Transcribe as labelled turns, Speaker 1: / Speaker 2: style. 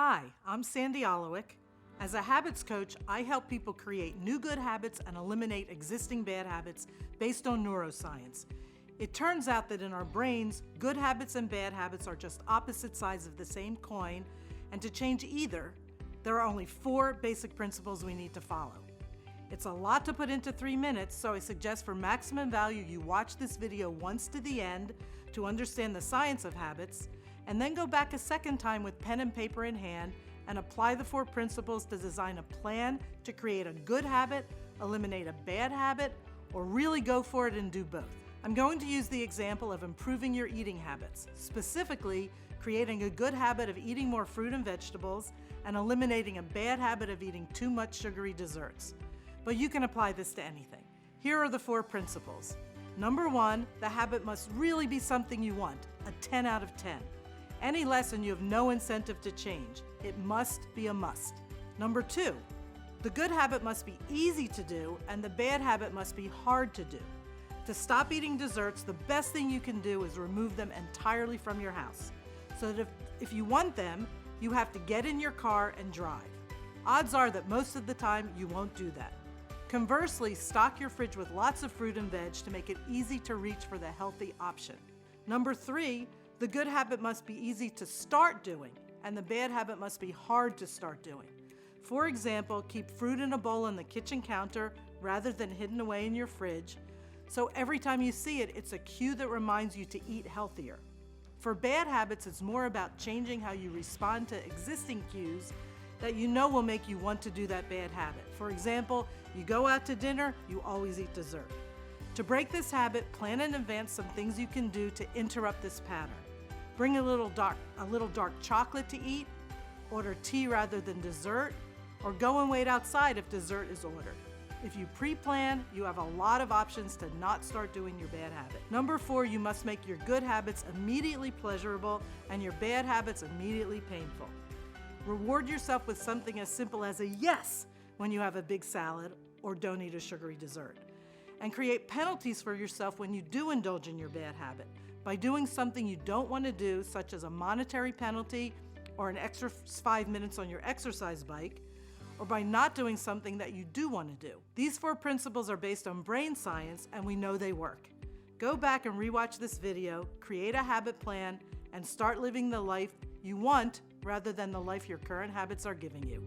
Speaker 1: Hi, I'm Sandy Oluwek. As a habits coach, I help people create new good habits and eliminate existing bad habits based on neuroscience. It turns out that in our brains, good habits and bad habits are just opposite sides of the same coin, and to change either, there are only 4 basic principles we need to follow. It's a lot to put into 3 minutes, so I suggest for maximum value you watch this video once to the end to understand the science of habits, and then go back a second time with pen and paper in hand and apply the 4 principles to design a plan to create a good habit, eliminate a bad habit, or really go for it and do both. I'm going to use the example of improving your eating habits, specifically creating a good habit of eating more fruit and vegetables and eliminating a bad habit of eating too much sugary desserts. But you can apply this to anything. Here are the 4 principles. Number 1, the habit must really be something you want, a 10 out of 10. Any less and you have no incentive to change. It must be a must. Number 2, the good habit must be easy to do and the bad habit must be hard to do. To stop eating desserts, the best thing you can do is remove them entirely from your house. So that if you want them, you have to get in your car and drive. Odds are that most of the time you won't do that. Conversely, stock your fridge with lots of fruit and veg to make it easy to reach for the healthy option. Number 3, the good habit must be easy to start doing, and the bad habit must be hard to start doing. For example, keep fruit in a bowl on the kitchen counter rather than hidden away in your fridge, so every time you see it, it's a cue that reminds you to eat healthier. For bad habits, it's more about changing how you respond to existing cues that you know will make you want to do that bad habit. For example, you go out to dinner, you always eat dessert. To break this habit, plan in advance some things you can do to interrupt this pattern. Bring a little dark chocolate to eat, order tea rather than dessert, or go and wait outside if dessert is ordered. If you pre-plan, you have a lot of options to not start doing your bad habit. Number 4, you must make your good habits immediately pleasurable and your bad habits immediately painful. Reward yourself with something as simple as a yes when you have a big salad or don't eat a sugary dessert. And create penalties for yourself when you do indulge in your bad habit by doing something you don't want to do, such as a monetary penalty or an extra 5 minutes on your exercise bike, or by not doing something that you do want to do. These 4 principles are based on brain science and we know they work. Go back and rewatch this video, create a habit plan, and start living the life you want rather than the life your current habits are giving you.